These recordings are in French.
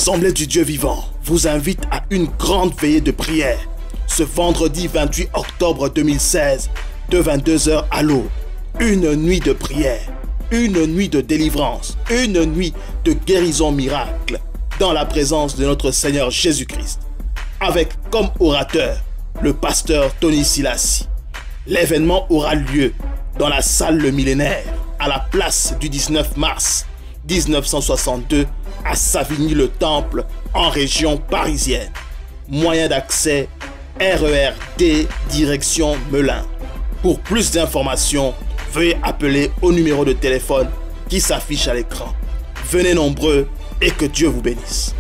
l'Assemblée du Dieu vivant vous invite à une grande veillée de prière ce vendredi 28 octobre 2016 de 22h à l'aube. Une nuit de prière, une nuit de délivrance, une nuit de guérison miracle dans la présence de notre Seigneur Jésus-Christ. Avec comme orateur le pasteur Tony Silassi. L'événement aura lieu dans la salle Le Millénaire à la place du 19 mars 1962 à Savigny-le-Temple en région parisienne. Moyen d'accès RER-D direction Melun. Pour plus d'informations, veuillez appeler au numéro de téléphone qui s'affiche à l'écran. Venez nombreux et que Dieu vous bénisse.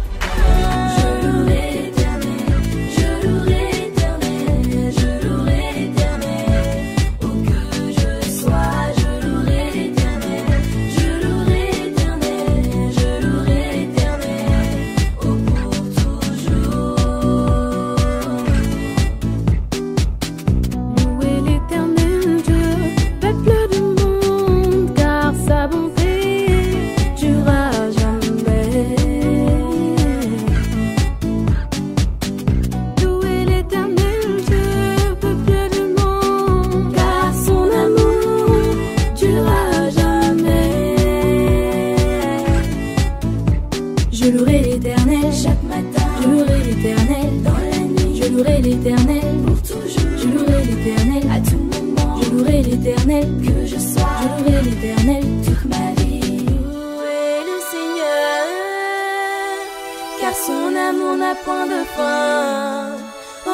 Je louerai l'Éternel chaque matin, je louerai l'Éternel dans la nuit, je louerai l'Éternel pour toujours, je louerai l'Éternel à tout moment, je louerai l'Éternel que je sois, je louerai l'Éternel toute ma vie. Louez le Seigneur, car son amour n'a point de fin. Oh,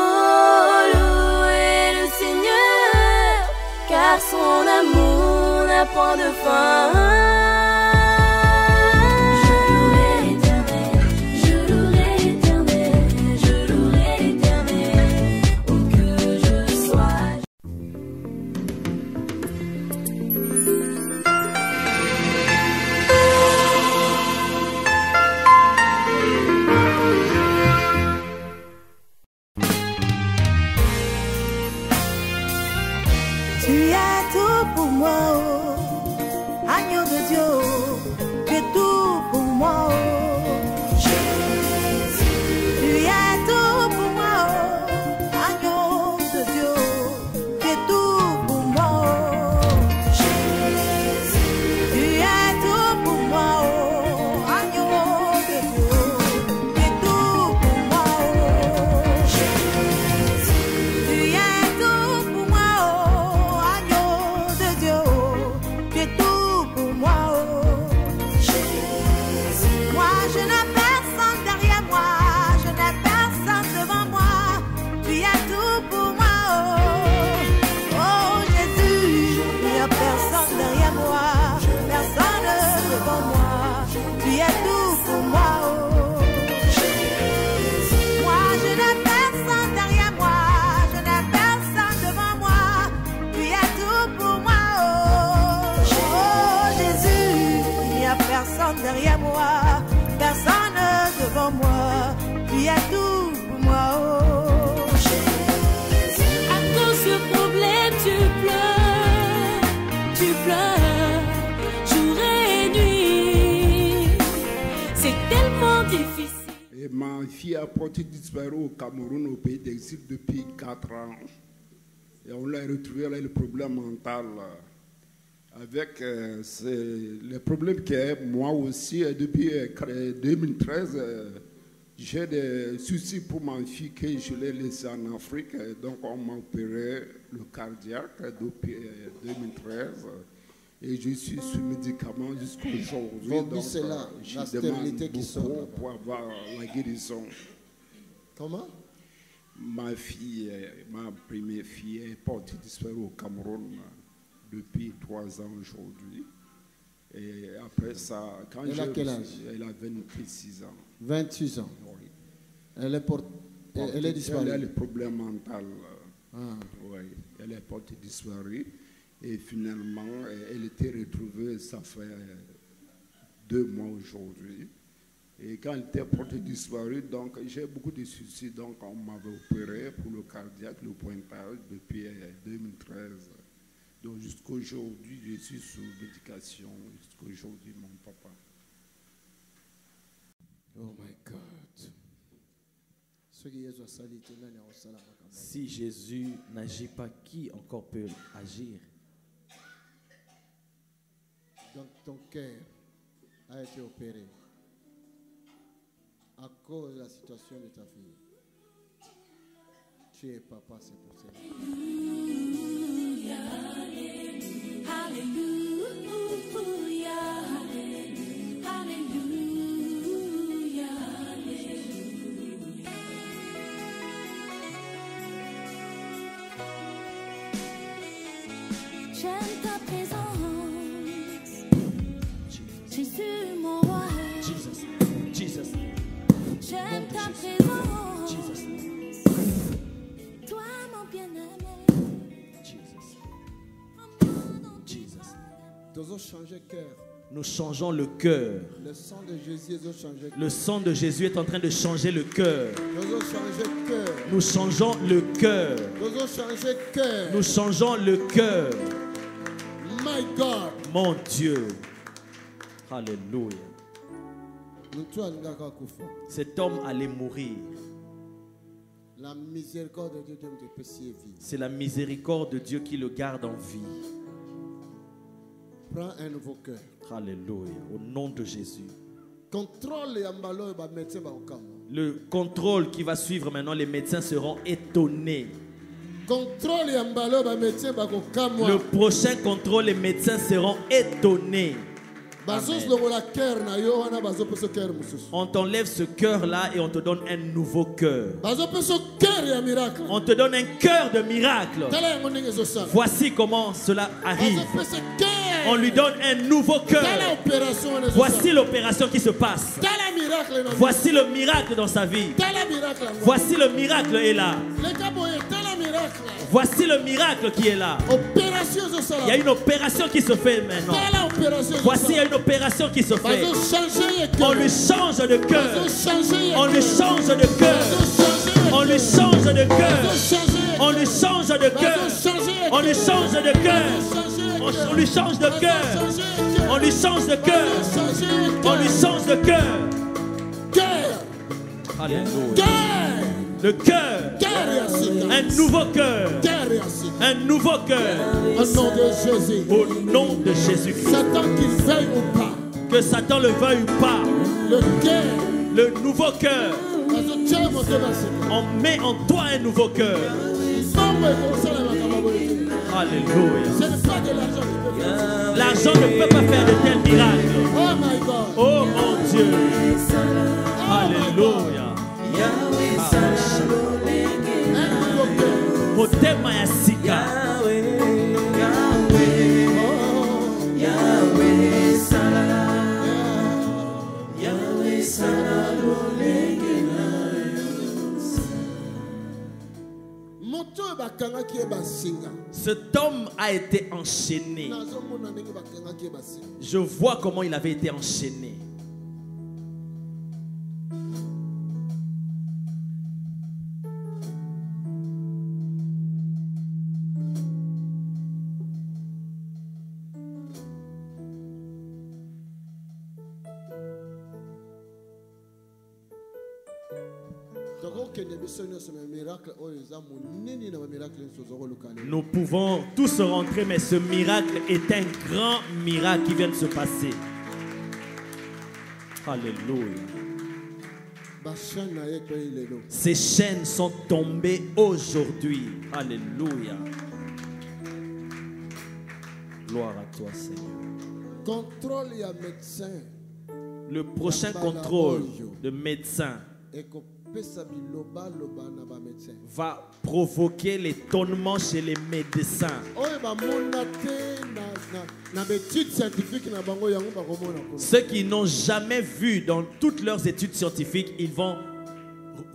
louez le Seigneur, car son amour n'a point de fin. Tu es tout pour moi, oh, agneau de Dieu, oh, tu es tout pour moi, oh, Jésus. Tu es tout pour moi, oh, agneau de Dieu, oh, tu es tout pour moi, oh, Jésus. Tu es tout pour moi, oh, agneau de Dieu, tu es tout pour moi, oh, Jésus. Tu es tout pour moi, oh, agneau de Dieu, tu es tout pour moi, oh, Jésus. Moi je n'ai personne derrière moi, je n'ai personne devant moi, tu es tout pour moi, oh, oh Jésus. Il n'y a personne derrière moi, personne devant moi, tu es tout pour moi, oh, Jésus. Moi je n'ai personne derrière moi, je n'ai personne devant moi, tu es tout pour moi, oh, oh Jésus. Il n'y a personne derrière moi, personne devant moi, tu es tout pour moi, oh, Jésus. À cause de problème tu pleures, jour et nuit, c'est tellement difficile. Et ma fille a porté disparu au Cameroun, au pays d'exil, depuis 4 ans. Et on l'a retrouvée, elle a le problème mental. Avec les problèmes qu'elle a, moi aussi, depuis 2013, j'ai des soucis pour ma fille que je l'ai laissée en Afrique. Donc on m'a opéré le cardiaque depuis 2013. Et je suis sous médicaments jusqu'à aujourd'hui. Donc c'est là, la stérilité qui sort là-bas. Pour avoir la guérison. Comment? Ma fille, ma première fille, est partie disparue au Cameroun depuis 3 ans aujourd'hui. Et après ça, quand Elle a quel âge? Elle a 26 ans. 26 ans. Oui. Elle est disparue. Elle a le problème mental. Ah. Oui. Elle est partie disparue. Et finalement, elle était retrouvée, ça fait 2 mois aujourd'hui. Et quand elle était portée disparue, donc j'ai beaucoup de soucis. Donc on m'avait opéré pour le cardiaque, le pointage depuis 2013. Donc jusqu'à aujourd'hui, je suis sous médication. Jusqu'à aujourd'hui, mon papa. Oh my God. Si Jésus n'agit pas, qui encore peut agir? Donc ton cœur a été opéré à cause de la situation de ta fille. Tu es papa, c'est pour ça. J'aime ta présence, Jésus mon roi. Jesus, Jesus, J'aime ta Jesus. présence, Jesus, toi mon bien-aimé. Jesus, Jesus. Nous avons changé cœur. Nous changeons le cœur. Le sang de Jésus a changé. Le sang de Jésus est en train de changer le cœur. Nous avons changé cœur. Nous changeons le cœur. Nous avons changé cœur. Nous changeons le cœur. My God. Mon Dieu. Alléluia. Cet homme allait mourir. La miséricorde de Dieu te peut vivre. C'est la miséricorde de Dieu qui le garde en vie. Prends un nouveau cœur. Alléluia. Au nom de Jésus. Contrôle les médecins. Le contrôle qui va suivre maintenant, les médecins seront étonnés. Contrôle les médecins. Le prochain contrôle, les médecins seront étonnés. Amen. On t'enlève ce cœur-là et on te donne un nouveau cœur. On te donne un cœur de miracle. Voici comment cela arrive. On lui donne un nouveau cœur. Voici l'opération qui se passe. Voici le miracle dans sa vie. Voici le miracle est là. Voici le miracle qui est là. Il y a une opération qui se fait maintenant. Voici il y a une opération qui se fait. On lui change de cœur. On lui change de cœur. On lui change de cœur. On lui change de cœur. On lui change de cœur. On lui change de cœur. On lui change de cœur. On lui change de cœur. Alléluia. Le cœur. Un nouveau cœur. Un nouveau cœur. Au nom de Jésus. Au nom de Jésus-Christ. Satan qu'il veuille ou pas. Que Satan le veuille ou pas. Le cœur. Le nouveau cœur. On met en toi un nouveau cœur. Alléluia. Ce n'est pas de l'argent qui peut faire. L'argent ne peut pas faire de tels miracles. Oh my God. Oh mon Dieu. Alléluia. Motema ya sika. Cet homme a été enchaîné. Je vois comment il avait été enchaîné. Nous pouvons tous rentrer, mais ce miracle est un grand miracle qui vient de se passer. Alléluia. Ces chaînes sont tombées aujourd'hui. Alléluia. Gloire à toi, Seigneur. Contrôle les médecins. Le prochain contrôle de médecin va provoquer l'étonnement chez les médecins. Ceux qui n'ont jamais vu dans toutes leurs études scientifiques, ils vont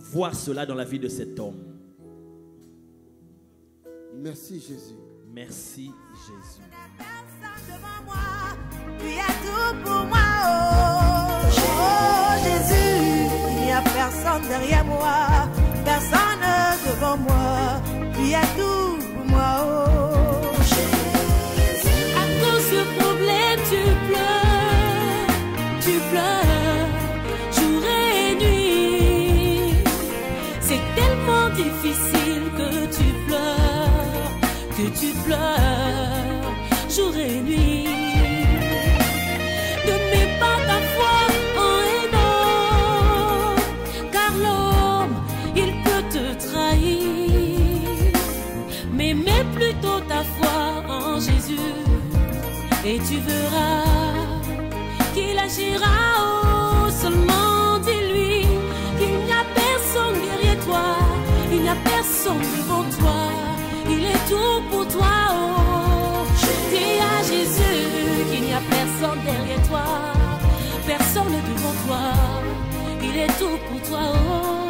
voir cela dans la vie de cet homme. Merci Jésus. Merci Jésus. Tu as tout pour moi, oh Jésus. Il n'y a personne derrière moi, personne devant moi. Tu as tout pour moi, oh Jésus. À cause du problème, tu pleures jour et tu pleures jour et nuit. Ne mets pas ta foi en un homme, car l'homme, il peut te trahir. Mais mets plutôt ta foi en Jésus, et tu verras qu'il agira. Oh, seulement dis-lui qu'il n'y a personne derrière toi, il n'y a personne devant toi, il est tout pour toi. Oh, dis à Jésus qu'il n'y a personne derrière toi, personne devant toi, il est tout pour toi. Oh,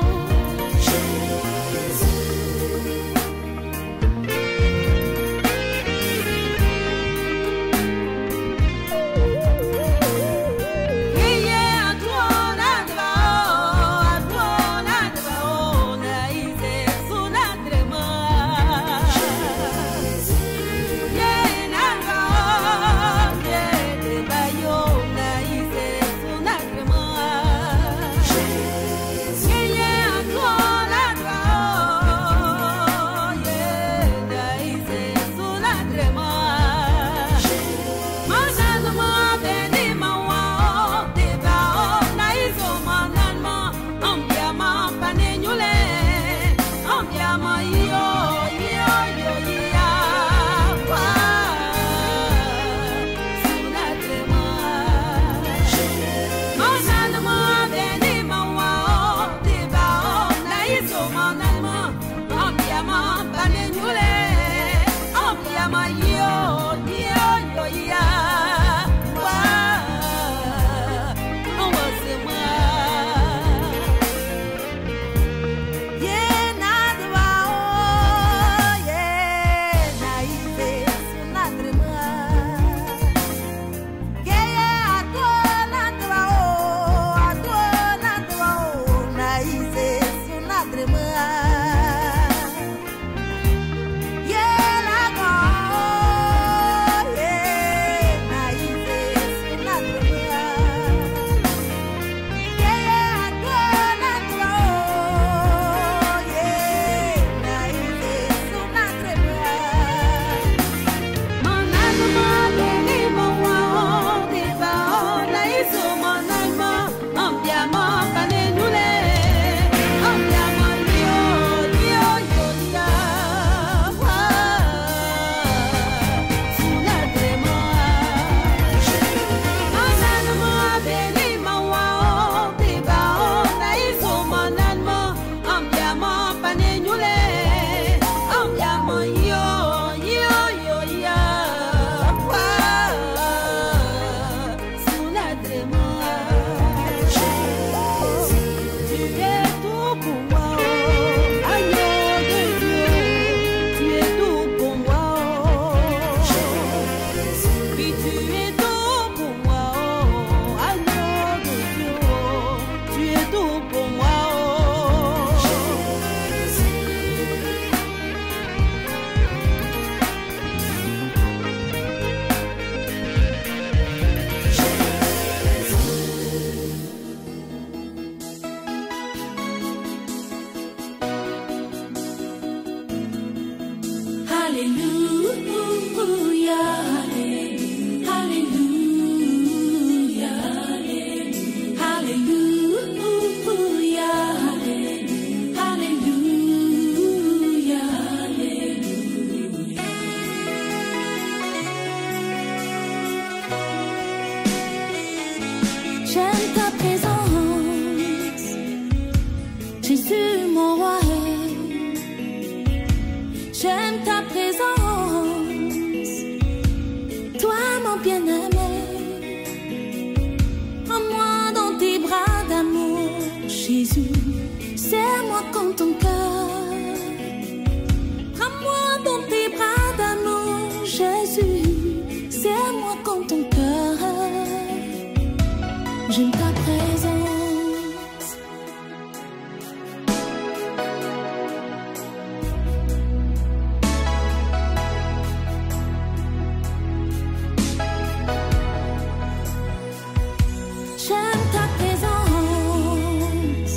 j'aime ta présence. J'aime ta présence,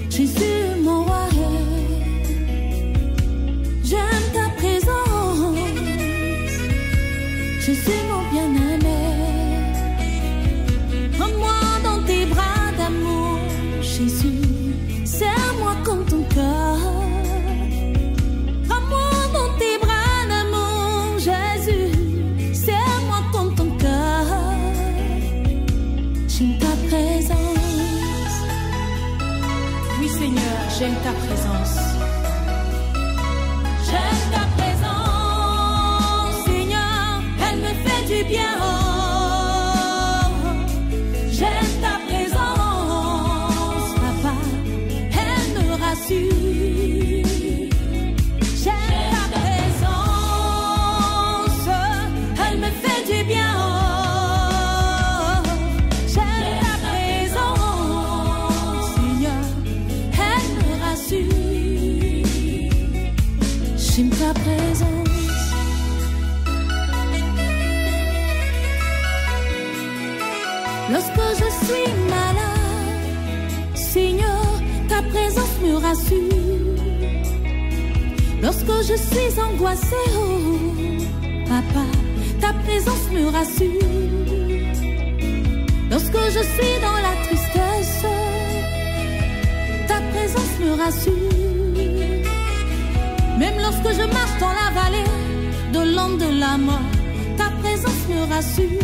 Jésus mon roi. J'aime ta présence, J'aime ta présence. J'aime ta présence, Seigneur, elle me fait du bien. Oh, j'aime ta présence, Papa, elle me rassure. J'aime ta présence, elle me fait du bien. Oh, j'aime ta présence, Seigneur, elle me rassure. J'aime ta présence. Lorsque je suis malade, Seigneur, ta présence me rassure. Lorsque je suis angoissée, oh, Papa, ta présence me rassure. Lorsque je suis dans la tristesse, ta présence me rassure. Même lorsque je marche dans la vallée de l'ombre de la mort, ta présence me rassure.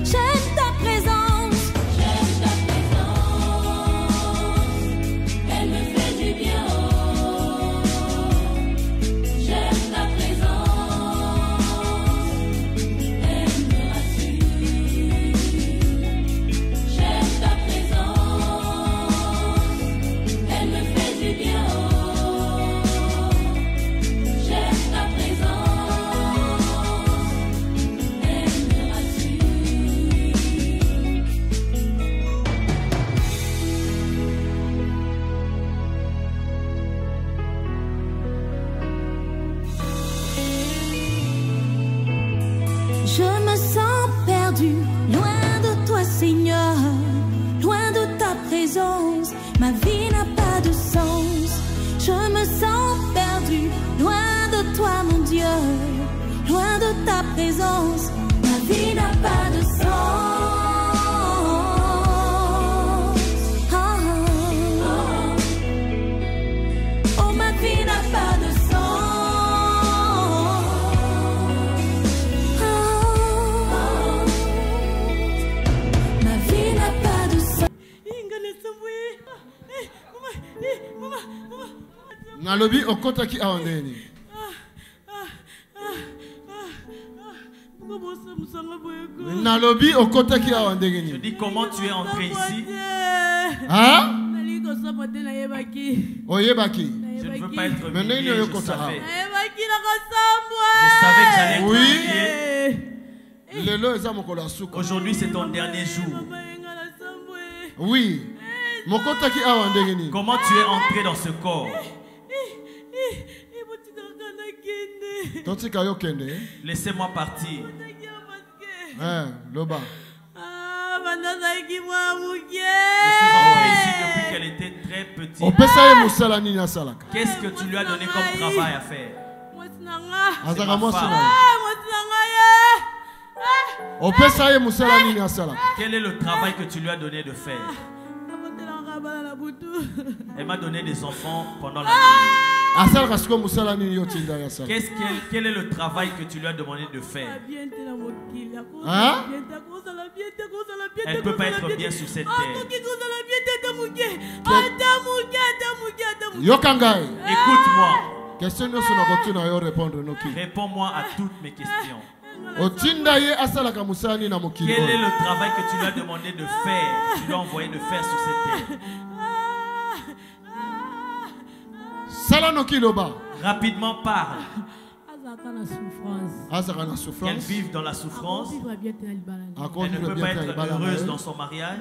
J'aime ta présence. J'aime ta présence. Elle me fait du bien. J'aime ta présence. Elle me rassure. J'aime ta présence. Elle me fait du bien. J'aime ta présence. Elle me Je me sens perdu, loin de toi, Seigneur, loin de ta présence. Ma vie n'a pas de sens. Je me sens perdu, loin de toi, mon Dieu, loin de ta présence. Ma vie n'a pas de sens. Oh, ma vie n'a pas de sens. Nalobi okota ki aondeni. Nalobi okota ki aondeni. Je dis comment tu es entré ici. Hein? Oyebaki. Je ne veux pas être Mais humilié, non, je non, savais. Je savais que j'allais être Oui. humilié. Lelo eza mokolo ya suka. Aujourd'hui c'est ton dernier jour. Oui. Mokota ki aondeni. Comment tu es entré dans ce corps? Totika yo kende. Laissez-moi partir. Loba. Je suis entré ici depuis qu'elle était très petite. Opesa ye musala nini asalaka. Qu'est-ce que tu lui as donné comme travail à faire? Azaka ma mwasi femme. na. Opesa ye musala nini asalaka. Quel est le travail que tu lui as donné de faire? Elle m'a donné des enfants pendant la nuit. Asalaka siko musala nini yo tinda ya sala. Quel est le travail que tu lui as demandé de faire? Hein? Elle ne peut pas être bien sur cette terre. Yokangai. Écoute-moi. Question no sona kotuna yo répondre noki. Réponds-moi à toutes mes questions. Otinda ye asalaka musani na mokili. Quel est le travail que tu lui as demandé de faire? Tu lui as envoyé de faire sur cette terre. Sala noki loba. Rapidement parle. Azaka na souffrance. Qu'elle vive dans la souffrance. Elle ne peut pas être heureuse dans son mariage.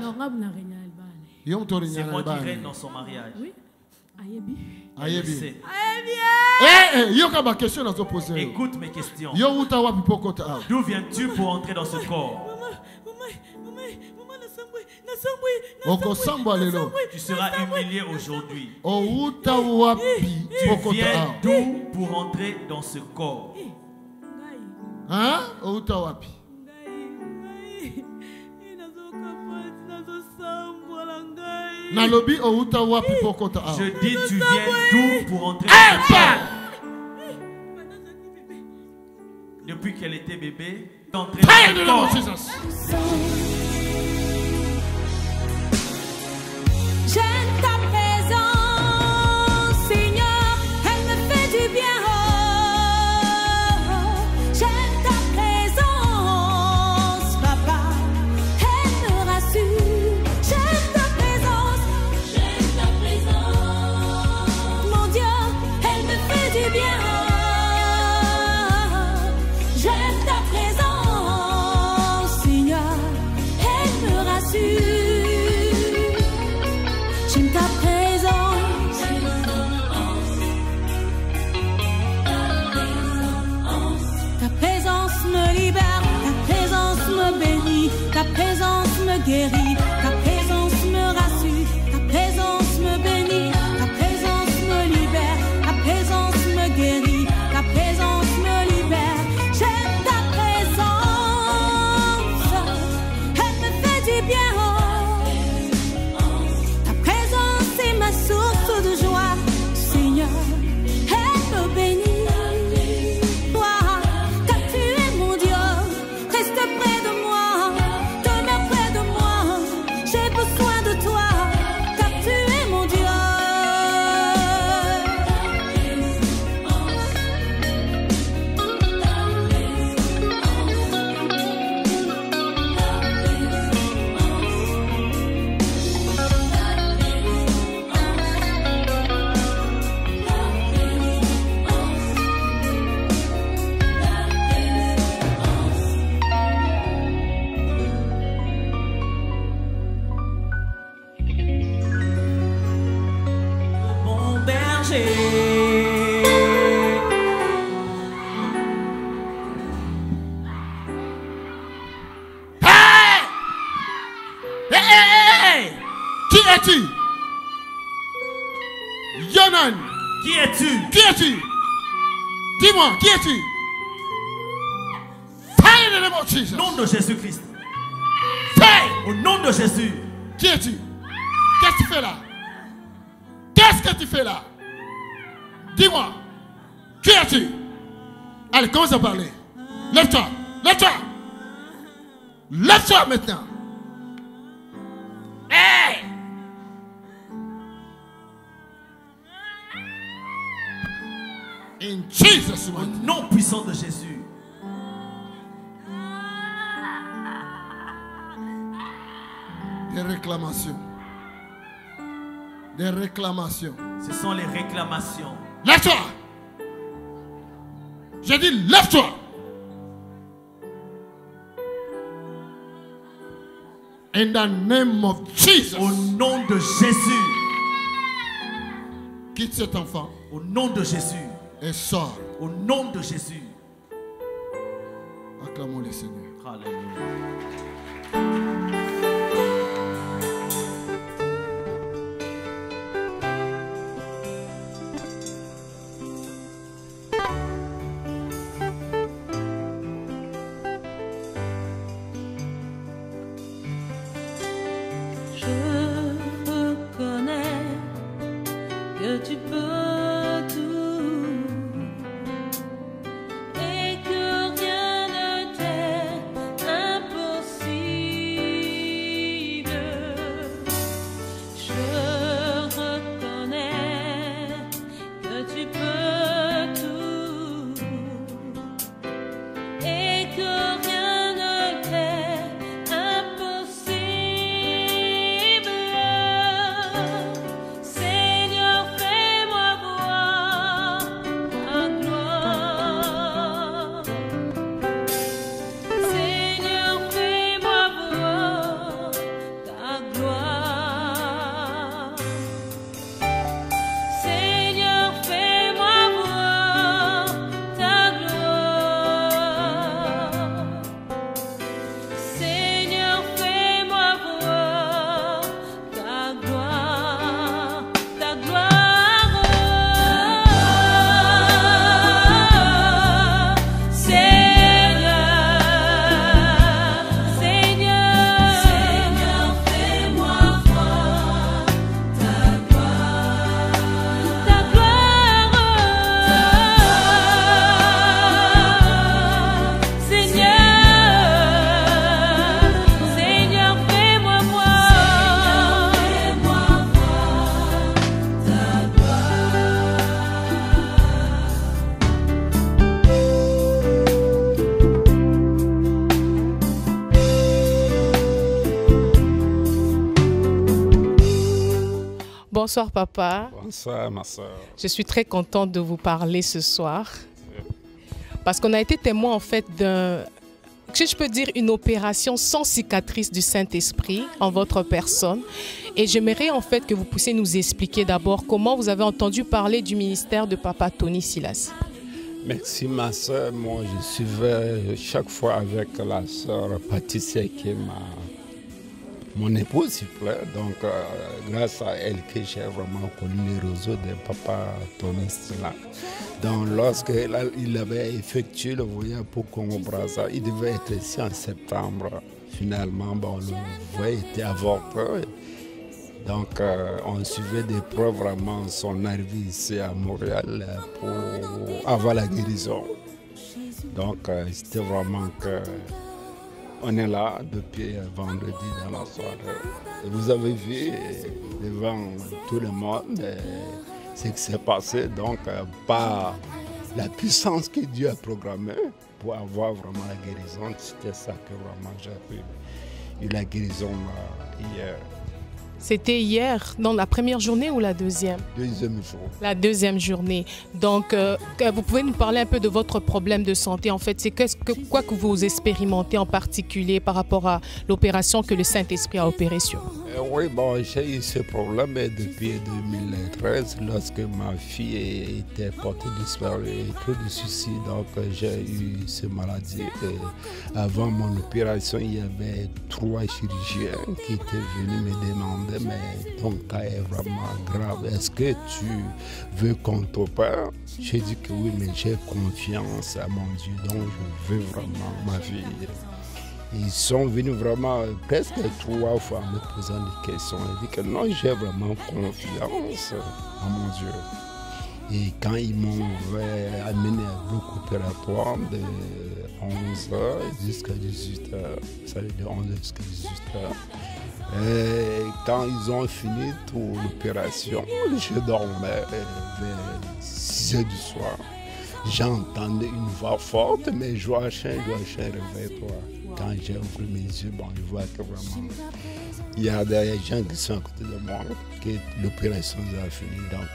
C'est moi qui règne dans son mariage. Ayebi. Question à poser. Écoute mes questions. D'où viens-tu pour entrer dans ce corps? Tu seras humilié aujourd'hui. Tu viens d'où pour entrer dans ce corps? Hein? Nalobi outa wapi pokota. Je dis tu viens d'où pour entrer dans ce corps? Depuis qu'elle était bébé, d'entrer dans ce corps. J'aime ta présence. me guérit, ta présence me rassure, ta présence me bénit, ta présence me libère, ta présence me guérit, ta présence me libère. J'aime ta présence, elle me fait du bien. Ta présence est ma source de joie, Seigneur, elle me bénit. Toi, car tu es mon Dieu, reste près de moi, demeure près de moi. J'ai besoin de toi, car tu es mon Dieu. Mon berger. Hey! Hey! Qui es-tu? Yonan. Qui es-tu? Qui es-tu? Dis-moi, qui es-tu? Fire in the name of Jesus. Au nom de Jésus-Christ. Fire. Au nom de Jésus. Qui es-tu? Qu'est-ce que tu fais là? Qu'est-ce que tu fais là? Dis-moi. Qui es-tu? Allez, commence à parler. Lève-toi. Lève-toi. Lève-toi maintenant. Hey! In Jesus' Au name. nom puissant de Jésus. Des réclamations. Des réclamations. Ce sont les réclamations. Lève-toi. J'ai dit lève-toi. In the name of Jesus. Au nom de Jésus. Quitte cet enfant Au nom de Jésus. et sors. Au nom de Jésus. Acclamons le Seigneur. Alléluia. Je reconnais que tu peux tout et que rien ne t'est impossible. Je reconnais que tu peux tout et que rien ne t'est impossible. Seigneur, fais-moi voir ta gloire. Seigneur, fais-moi voir ta gloire. Seigneur, fais-moi voir ta gloire. Seigneur, fais-moi voir ta gloire, ta gloire. Seigneur, Seigneur, Seigneur, fais-moi voir ta gloire, ta gloire. Seigneur, Seigneur, fais-moi voir ta Bonsoir papa, Bonsoir ma soeur. je suis très contente de vous parler ce soir parce qu'on a été témoin en fait d'un, si je peux dire, une opération sans cicatrice du Saint-Esprit en votre personne. Et j'aimerais en fait que vous puissiez nous expliquer d'abord comment vous avez entendu parler du ministère de Papa Tony Silas. Merci ma soeur. Moi je suivais chaque fois avec la soeur Patricia qui m'a mon épouse, s'il vous plaît. Donc, grâce à elle que j'ai vraiment connu le réseau de papa Tony Stila. Donc, lorsqu'il avait effectué le voyage pour Congo-Brazza, il devait être ici en septembre. Finalement, bon, le voyage était avorté. Donc, on suivait des preuves vraiment son arrivée ici à Montréal pour avoir la guérison. Donc, c'était vraiment que on est là depuis vendredi dans la soirée. Et vous avez vu devant tout le monde ce qui s'est passé. Donc, par la puissance que Dieu a programmée pour avoir vraiment la guérison, c'était ça que vraiment j'ai eu la guérison hier. C'était hier, dans la première journée ou la deuxième? Deuxième jour. La deuxième journée. Donc, vous pouvez nous parler un peu de votre problème de santé. En fait, c'est quoi que vous expérimentez en particulier par rapport à l'opération que le Saint-Esprit a opérée sur vous? Oui, bon, j'ai eu ce problème depuis 2013, lorsque ma fille était portée disparue et peu de suicide. Donc, j'ai eu cette maladie. Et avant mon opération, il y avait 3 chirurgiens qui étaient venus me demander, mais ton cas est vraiment grave. Est-ce que tu veux qu'on t'opère? J'ai dit que oui, mais j'ai confiance à mon Dieu, donc je veux vraiment ma vie. Ils sont venus vraiment presque 3 fois en me posant des questions. Ils disent que non, j'ai vraiment confiance en mon Dieu. Et quand ils m'ont amené à bloc opératoire de 11h jusqu'à 18h, ça veut dire 11h jusqu'à 18h. Et quand ils ont fini toute l'opération, je dormais vers 6h du soir. J'entendais une voix forte, mais Joachim, réveille-toi. Quand j'ai ouvert mes yeux, bon, je vois que vraiment, il y a des gens qui sont à côté de moi, que l'opération a fini, donc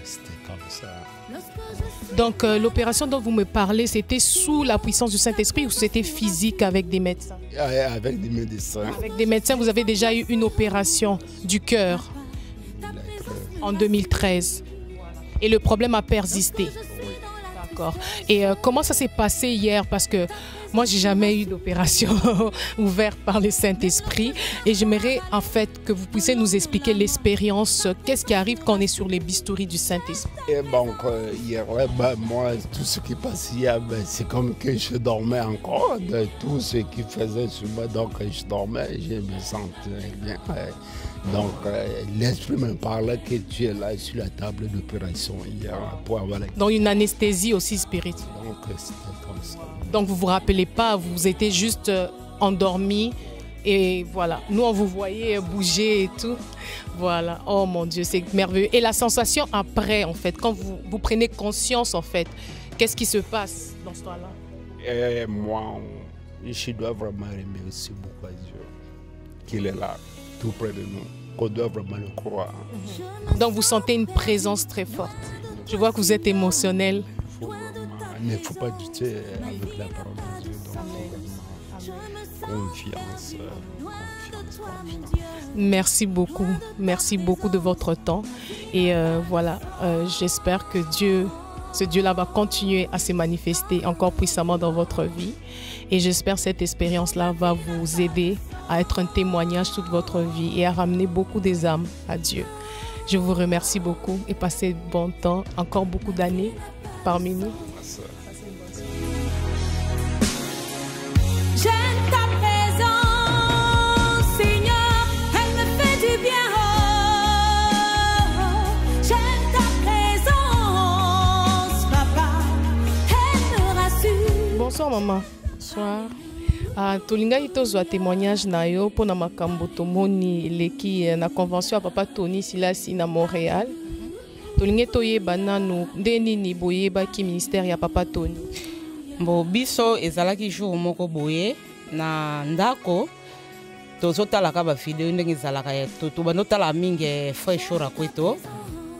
c'était comme ça. Donc l'opération dont vous me parlez, c'était sous la puissance du Saint-Esprit ou c'était physique avec des médecins? Avec des médecins. Avec des médecins, vous avez déjà eu une opération du cœur en 2013 et le problème a persisté. D'accord. Et comment ça s'est passé hier? Parce que moi, j'ai jamais eu d'opération ouverte par le Saint-Esprit. Et j'aimerais en fait que vous puissiez nous expliquer l'expérience. Qu'est-ce qui arrive quand on est sur les bistouris du Saint-Esprit? Et bon, hier, moi, tout ce qui passe hier, c'est comme que je dormais encore de tout ce qui faisait sur moi. Donc, je dormais, je me sentais bien. Donc, l'Esprit me parlait que tu es là sur la table d'opération hier pour avoir la... Donc, une anesthésie aussi spirituelle. Donc, c'était comme ça. Donc, vous ne vous rappelez pas, vous étiez juste endormi et voilà. Nous, on vous voyait bouger et tout. Voilà. Oh mon Dieu, c'est merveilleux. Et la sensation après, en fait, quand vous prenez conscience, en fait, qu'est-ce qui se passe dans ce temps-là? Et moi, je dois vraiment remercier beaucoup à Dieu qu'il est là, tout près de nous, qu'on doit vraiment le croire. Donc, vous sentez une présence très forte. Je vois que vous êtes émotionnel. Il ne faut pas douter avec la parole de Dieu. Donc, confiance. Merci beaucoup de votre temps. Et voilà, j'espère que ce Dieu-là va continuer à se manifester encore puissamment dans votre vie. Et j'espère que cette expérience-là va vous aider à être un témoignage toute votre vie et à ramener beaucoup des âmes à Dieu. Je vous remercie beaucoup et passez bon temps, encore beaucoup d'années parmi nous. J'aime ta présence, Seigneur, elle me fait du bien. J'aime ta présence, Papa, elle me rassure. Bonsoir maman. Bonsoir. Tolingai tozwa témoignage na yo pona makambo tomoni leki na convention papa Tony Silasi na Montréal. Tolingai toyeba nanu ndeni ni boyeba ki ministère ya papa Tony. Mbo biso ezalaki jour moko boye na ndako tozotalaka ba video ndenge ezalaka ya to banotala mingi freshora kweto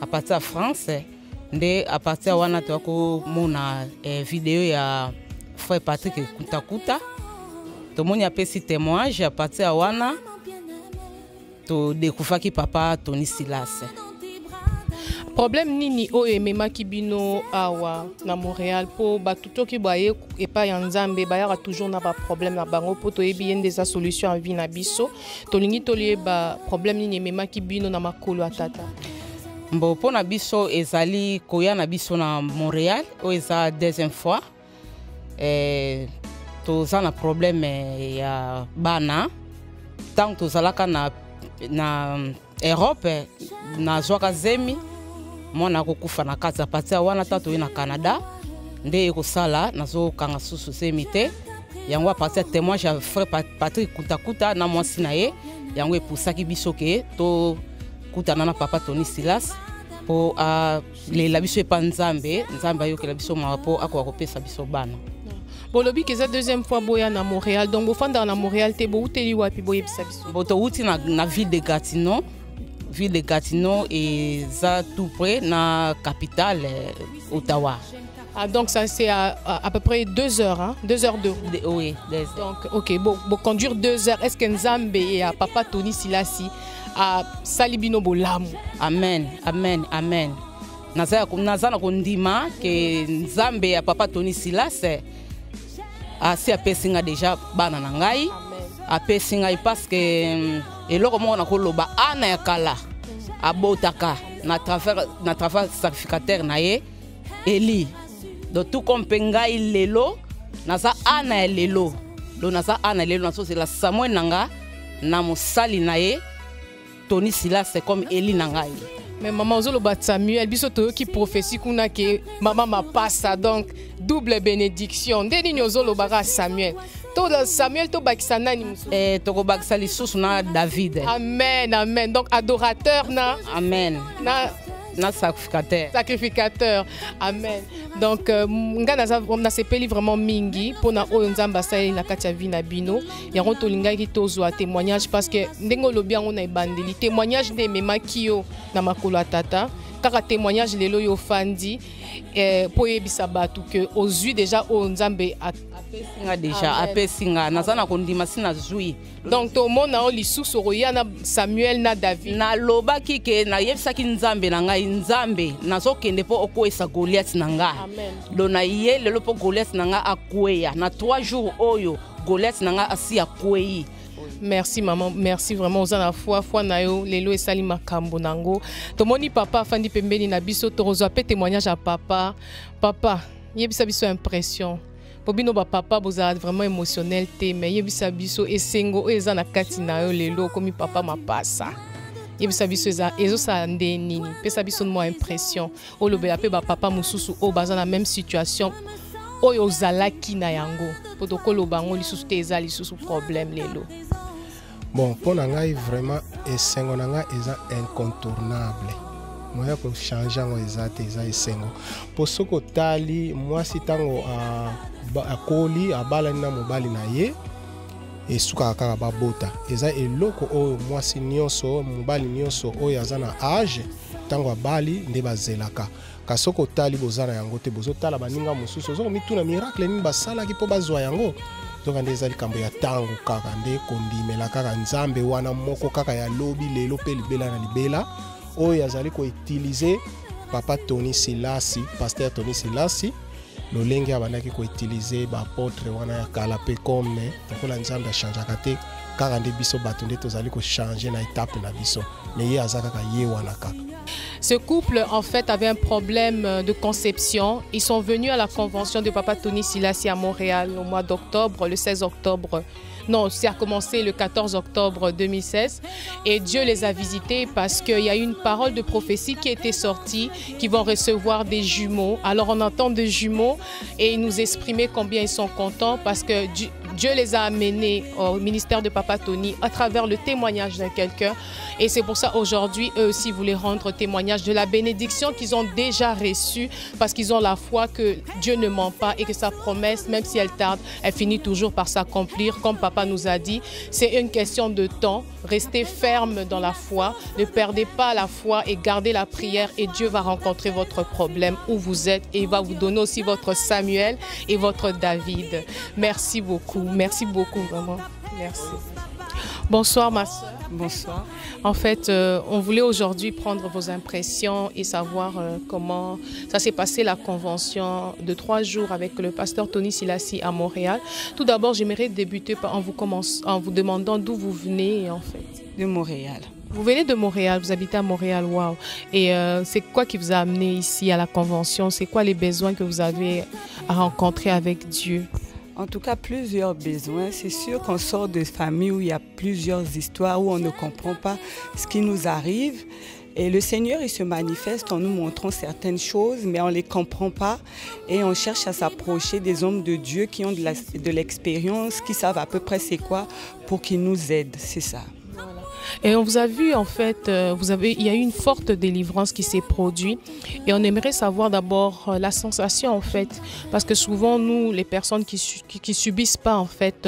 a partir France nde a partir wana to ko mona video ya frère Patrick Kutakuta to moni apesi témoignage a partir wana to découvrir papa Tony Silasi. Problème nini o emema kibino awa na Montréal po batuto ki baye et pas yanzambe ba ya toujours na ba problème na bango po to yebi yende za solution en vie na biso to lingi to lié ba problème nini emema kibino na makolo atata. Mbo po na biso ezali koya na biso na Montréal o eza deuxième fois toza na problème ya bana tant tozalaka na Europe na zwaka zemi mwana kokufa na kati ya patia wana tatu na Canada nde ekosala nazo kanga susu zemi te yango apartir témoignage ya frère Patrick Kutakuta na mwasi na ye yango epusaki biso ke to kutana na papa Tony Silas po lela biso epa nzambe ayokela biso mapo ako kopesa biso bana. Bolobi que c'est deuxième fois boya na Montréal donc bo fanda na Montréal te bo uteli wapi boye bisa biso. Bo to uti na ville de Gatineau. Ville de Gatineau et ça tout près na capitale Ottawa. Ah donc ça c'est à peu près 2 heures hein, 2 heures de route. Oui, 2 heures. Donc OK, bon conduire 2 heures. Est-ce que Nzambe et papa Tony Silasi a salibino bolamu? Amen, amen, amen. Nazana kondima que Nzambe et papa Tony Silasi asi apesinga déjà bana na ngai. Apesinga parce que eloko mo na koloba ana ya kala abotaka na travers sacrificateur na ye Eli do tout comme ngai lelo naza ana ya lelo do naza ana lelo naso c'est la Samuel nanga na mosali na ye Tony Silas c'est comme Eli na ngai. Mais maman ozolo bat Samuel biso to ki prophétie kuna ke maman ma passa donc double bénédiction ndeni ozolo bara Samuel. Samuel to bakisa nani musu? Toko bakisa lisusu na David. Amen, amen. Donc adorateur na. Amen. Na sacrificateur. Sacrificateur. Amen. Donc nga na sepeli vraiment mingi pona oyo nzamba sali na kati ya vie na bino. Ya ronto linga ki tozwa témoignage parce que ndengo lobi yango na ebandeli témoignage ne mema kiyo na makolo atata. Kaka témoignage lelo yo fandi po yebisa batu que ozui déjà o nzambe apesinga déjà apesinga nazana kondima sina zui donc to mona o lisusu roya na Samuel na David na loba kike na yebisa ki nzambe na ngai nzambe nazokende po okoesa Goliath na ngai do na ye lelo po Goliath na ngai akweya na 3 jours oyo Goliath na ngai asi akweyi. Merci maman, merci vraiment aux la foi na yo lelo esali makambo nango. Tomoni papa fandi pembeni na biso torozo pe témoignage à papa. Papa, yebisa biso impression. Bobino ba papa boza vraiment émotionnel te mais yebisa biso esengo eza na kati na yo lelo komi papa mapasa. Yebisa biso ezo sa ndeni pesa biso mo impression. Olobela pe ba papa mususu o baza na même situation. Oyo zalaki na yango. Protocole bango lisusu te eza lisusu problème lelo. Bon, pour ngai vraiment esengo nanga eza incontournable. Moya ko changer ngo eza te eza esengo. Po soko tali mwasi tango akoli abala na mobali na ye esuka kaka babota. Eza eloko oyo mwasi nyonso mobali nyonso oyo aza na âge tango abali nde bazelaka. Kasoko tali bozana yango te bozotala baninga mosusu zo mituna miracle ni basala ki po bazwa yango. Donc ande ezali kambo ya tango kaka nde kondimela kaka nzambe wana moko kaka ya lobi lelo pe libela na libela oyo azali ko utiliser papa Tony Silasi pasteur Tony Silasi lolenge abandaki ko utiliser ba apôtre wana ya kala pe comme tokola nzambe changeaka te kaka nde biso bato nde tozali ko changer na étape na biso mais ye azaka ka ye wana kaka. Ce couple, en fait, avait un problème de conception. Ils sont venus à la convention de Papa Tony Silasi à Montréal au mois d'octobre, le 16 octobre. Non, ça a commencé le 14 octobre 2016. Et Dieu les a visités parce qu'il y a une parole de prophétie qui était sortie, qui vont recevoir des jumeaux. Alors on entend des jumeaux et ils nous exprimaient combien ils sont contents parce que Dieu les a amenés au ministère de Papa Tony à travers le témoignage de quelqu'un. Et c'est pour ça aujourd'hui, eux aussi voulaient rendre témoignage de la bénédiction qu'ils ont déjà reçue parce qu'ils ont la foi que Dieu ne ment pas et que sa promesse, même si elle tarde, elle finit toujours par s'accomplir. Comme Papa nous a dit, c'est une question de temps. Restez ferme dans la foi, ne perdez pas la foi et gardez la prière et Dieu va rencontrer votre problème où vous êtes et il va vous donner aussi votre Samuel et votre David. Merci beaucoup vraiment. Merci. Bonsoir ma soeur. Bonsoir. En fait, on voulait aujourd'hui prendre vos impressions et savoir comment ça s'est passé la convention de 3 jours avec le pasteur Tony Silassi à Montréal. Tout d'abord, j'aimerais débuter en vous demandant d'où vous venez en fait. De Montréal. Vous venez de Montréal, vous habitez à Montréal, waouh. Et c'est quoi qui vous a amené ici à la convention? C'est quoi les besoins que vous avez à rencontrer avec Dieu? En tout cas, plusieurs besoins. C'est sûr qu'on sort de familles où il y a plusieurs histoires, où on ne comprend pas ce qui nous arrive. Et le Seigneur, il se manifeste en nous montrant certaines choses, mais on ne les comprend pas. Et on cherche à s'approcher des hommes de Dieu qui ont de l'expérience, qui savent à peu près c'est quoi, pour qu'ils nous aident. C'est ça. Et on vous a vu en fait, il y a eu une forte délivrance qui s'est produite et on aimerait savoir d'abord la sensation en fait, parce que souvent nous, les personnes qui subissent pas en fait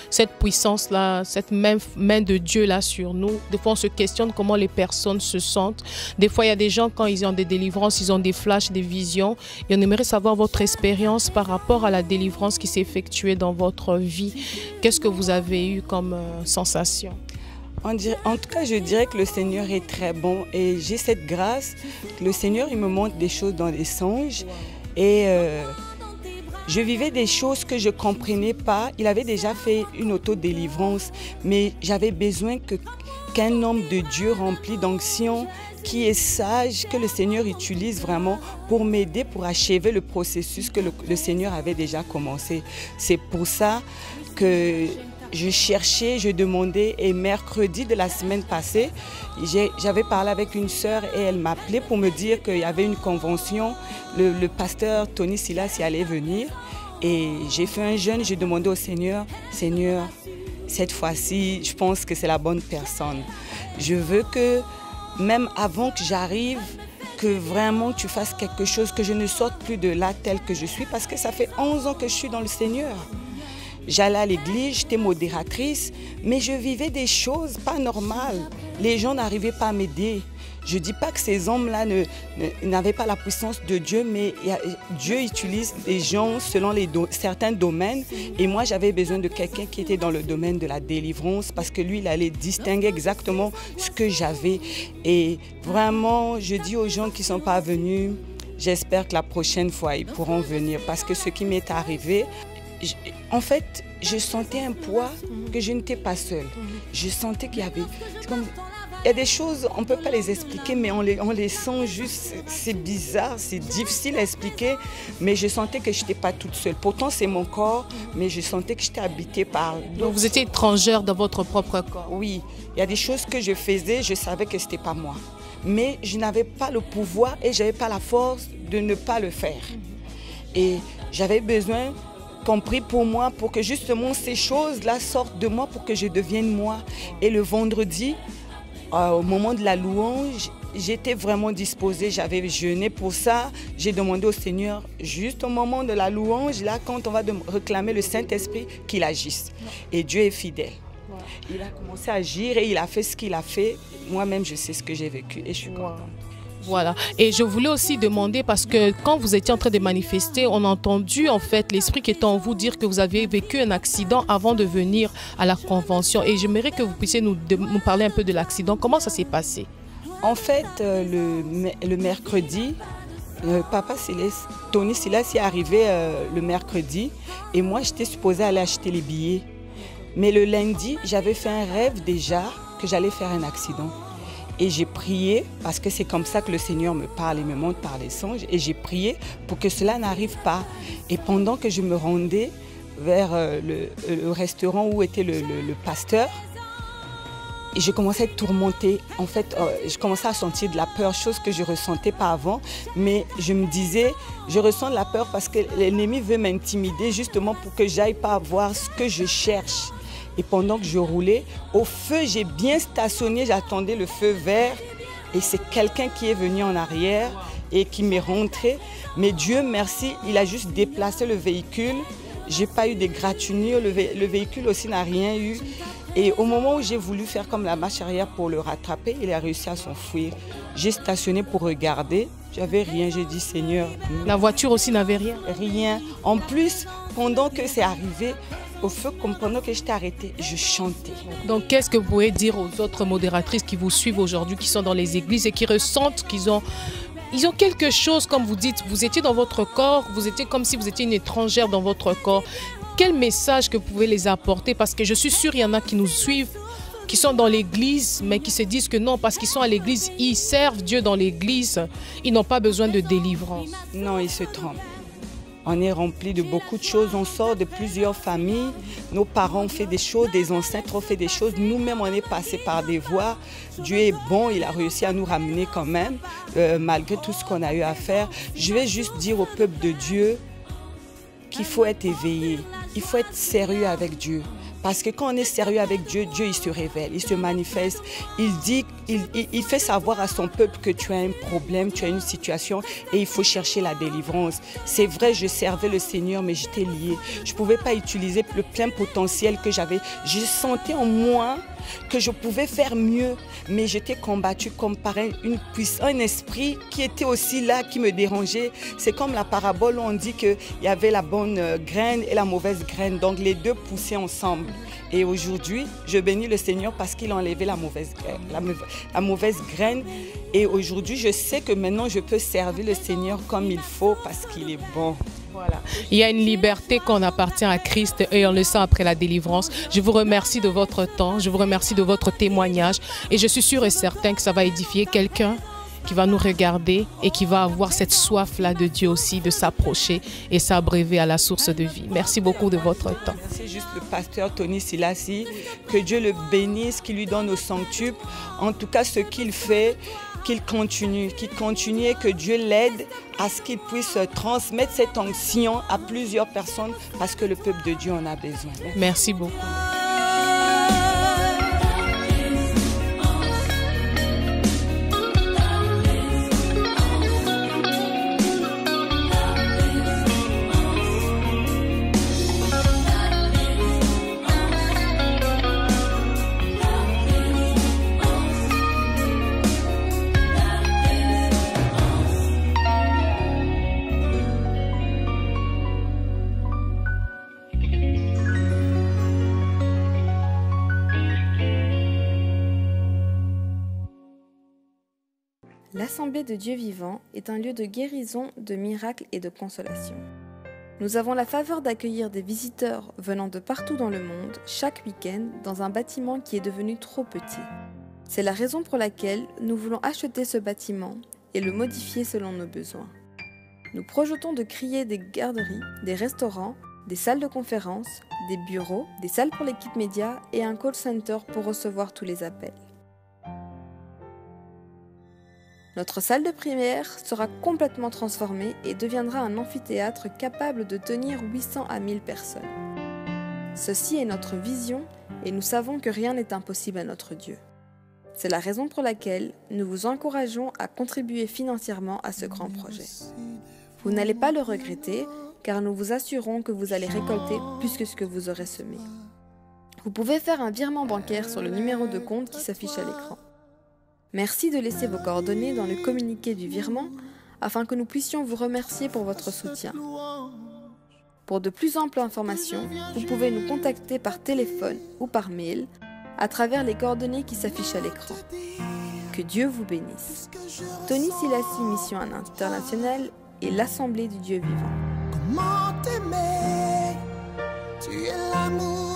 cette puissance là, cette même main de Dieu là sur nous, des fois on se questionne comment les personnes se sentent. Des fois il y a des gens quand ils ont des délivrances, ils ont des flashs, des visions et on aimerait savoir votre expérience par rapport à la délivrance qui s'est effectuée dans votre vie. Qu'est-ce que vous avez eu comme sensation? En tout cas, je dirais que le Seigneur est très bon et j'ai cette grâce. Le Seigneur, il me montre des choses dans les songes et je vivais des choses que je ne comprenais pas. Il avait déjà fait une autodélivrance, mais j'avais besoin qu'un homme de Dieu rempli d'onction, qui est sage, que le Seigneur utilise vraiment pour m'aider, pour achever le processus que le Seigneur avait déjà commencé. C'est pour ça que je cherchais, je demandais et mercredi de la semaine passée, j'avais parlé avec une sœur et elle m'appelait pour me dire qu'il y avait une convention, le pasteur Tony Silassi allait venir et j'ai fait un jeûne, j'ai demandé au Seigneur, Seigneur, cette fois-ci, je pense que c'est la bonne personne. Je veux que même avant que j'arrive, que vraiment tu fasses quelque chose, que je ne sorte plus de là tel que je suis parce que ça fait 11 ans que je suis dans le Seigneur. J'allais à l'église, j'étais modératrice, mais je vivais des choses pas normales. Les gens n'arrivaient pas à m'aider. Je ne dis pas que ces hommes-là n'avaient pas la puissance de Dieu, mais Dieu utilise des gens selon certains domaines. Et moi, j'avais besoin de quelqu'un qui était dans le domaine de la délivrance parce que lui, il allait distinguer exactement ce que j'avais. Et vraiment, je dis aux gens qui ne sont pas venus, j'espère que la prochaine fois, ils pourront venir parce que ce qui m'est arrivé, en fait, je sentais un poids que je n'étais pas seule. Je sentais qu'il y avait... Il y a des choses, on ne peut pas les expliquer, mais on les sent juste. C'est bizarre, c'est difficile à expliquer, mais je sentais que je n'étais pas toute seule. Pourtant, c'est mon corps, mais je sentais que j'étais habitée par... Donc vous étiez étrangère dans votre propre corps? Oui, il y a des choses que je faisais, je savais que ce n'était pas moi. Mais je n'avais pas le pouvoir et je n'avais pas la force de ne pas le faire. Et j'avais besoin... compris pour moi, pour que justement ces choses-là sortent de moi, pour que je devienne moi. Et le vendredi, au moment de la louange, j'étais vraiment disposée, j'avais jeûné pour ça. J'ai demandé au Seigneur, juste au moment de la louange, là, quand on va réclamer le Saint-Esprit, qu'il agisse. Et Dieu est fidèle. Il a commencé à agir et il a fait ce qu'il a fait. Moi-même, je sais ce que j'ai vécu et je suis contente. Voilà. Et je voulais aussi demander, parce que quand vous étiez en train de manifester, on a entendu en fait l'esprit qui était en vous dire que vous avez vécu un accident avant de venir à la convention. Et j'aimerais que vous puissiez nous parler un peu de l'accident. Comment ça s'est passé? En fait, le mercredi, papa Tony Silassi est arrivé le mercredi et moi j'étais supposée aller acheter les billets. Mais le lundi, j'avais fait un rêve déjà que j'allais faire un accident. Et j'ai prié, parce que c'est comme ça que le Seigneur me parle et me montre par les songes, et j'ai prié pour que cela n'arrive pas. Et pendant que je me rendais vers le restaurant où était le pasteur, et je commençais à être tourmentée. En fait, je commençais à sentir de la peur, chose que je ne ressentais pas avant. Mais je me disais, je ressens de la peur parce que l'ennemi veut m'intimider justement pour que j'aille pas voir ce que je cherche. Et pendant que je roulais, au feu, j'ai bien stationné, j'attendais le feu vert. Et c'est quelqu'un qui est venu en arrière et qui m'est rentré. Mais Dieu merci, il a juste déplacé le véhicule. Je n'ai pas eu d'égratignure, le véhicule aussi n'a rien eu. Et au moment où j'ai voulu faire comme la marche arrière pour le rattraper, il a réussi à s'enfuir. J'ai stationné pour regarder, j'avais rien, j'ai dit Seigneur. La voiture aussi n'avait rien? Rien. En plus, pendant que c'est arrivé, au feu, comme pendant que je t'ai arrêté, je chantais. Donc, qu'est-ce que vous pouvez dire aux autres modératrices qui vous suivent aujourd'hui, qui sont dans les églises et qui ressentent qu'ils ont quelque chose, comme vous dites, vous étiez dans votre corps, vous étiez comme si vous étiez une étrangère dans votre corps. Quel message que vous pouvez les apporter? Parce que je suis sûre qu'il y en a qui nous suivent, qui sont dans l'église, mais qui se disent que non, parce qu'ils sont à l'église, ils servent Dieu dans l'église, ils n'ont pas besoin de délivrance. Non, ils se trompent. On est rempli de beaucoup de choses, on sort de plusieurs familles, nos parents ont fait des choses, des ancêtres ont fait des choses, nous-mêmes on est passés par des voies. Dieu est bon, il a réussi à nous ramener quand même, malgré tout ce qu'on a eu à faire. Je vais juste dire au peuple de Dieu qu'il faut être éveillé, il faut être sérieux avec Dieu. Parce que quand on est sérieux avec Dieu, Dieu il se révèle, il se manifeste, il fait savoir à son peuple que tu as un problème, tu as une situation et il faut chercher la délivrance. C'est vrai, je servais le Seigneur, mais j'étais liée. Je ne pouvais pas utiliser le plein potentiel que j'avais. Je sentais en moi que je pouvais faire mieux, mais j'étais combattue comme par un esprit qui était aussi là, qui me dérangeait. C'est comme la parabole où on dit qu'il y avait la bonne graine et la mauvaise graine, donc les deux poussaient ensemble. Et aujourd'hui, je bénis le Seigneur parce qu'il a enlevé la mauvaise graine. Et aujourd'hui, je sais que maintenant, je peux servir le Seigneur comme il faut parce qu'il est bon. Voilà. Il y a une liberté qu'on appartient à Christ et on le sent après la délivrance. Je vous remercie de votre temps, je vous remercie de votre témoignage et je suis sûre et certain que ça va édifier quelqu'un qui va nous regarder et qui va avoir cette soif-là de Dieu aussi, de s'approcher et s'abreuver à la source de vie. Merci beaucoup de votre temps. Merci juste le pasteur Tony Silassi, que Dieu le bénisse, qu'il lui donne au centuple. En tout cas, ce qu'il fait, qu'il continue et que Dieu l'aide à ce qu'il puisse transmettre cette onction à plusieurs personnes parce que le peuple de Dieu en a besoin. Merci beaucoup. L'Assemblée de Dieu vivant est un lieu de guérison, de miracles et de consolation. Nous avons la faveur d'accueillir des visiteurs venant de partout dans le monde chaque week-end dans un bâtiment qui est devenu trop petit. C'est la raison pour laquelle nous voulons acheter ce bâtiment et le modifier selon nos besoins. Nous projetons de créer des garderies, des restaurants, des salles de conférence, des bureaux, des salles pour l'équipe média et un call center pour recevoir tous les appels. Notre salle de prière sera complètement transformée et deviendra un amphithéâtre capable de tenir 800 à 1000 personnes. Ceci est notre vision et nous savons que rien n'est impossible à notre Dieu. C'est la raison pour laquelle nous vous encourageons à contribuer financièrement à ce grand projet. Vous n'allez pas le regretter car nous vous assurons que vous allez récolter plus que ce que vous aurez semé. Vous pouvez faire un virement bancaire sur le numéro de compte qui s'affiche à l'écran. Merci de laisser vos coordonnées dans le communiqué du virement afin que nous puissions vous remercier pour votre soutien. Pour de plus amples informations, vous pouvez nous contacter par téléphone ou par mail à travers les coordonnées qui s'affichent à l'écran. Que Dieu vous bénisse. Tony Silassi, Mission Internationale et l'Assemblée du Dieu vivant. Comment t'aimer? Tu es l'amour.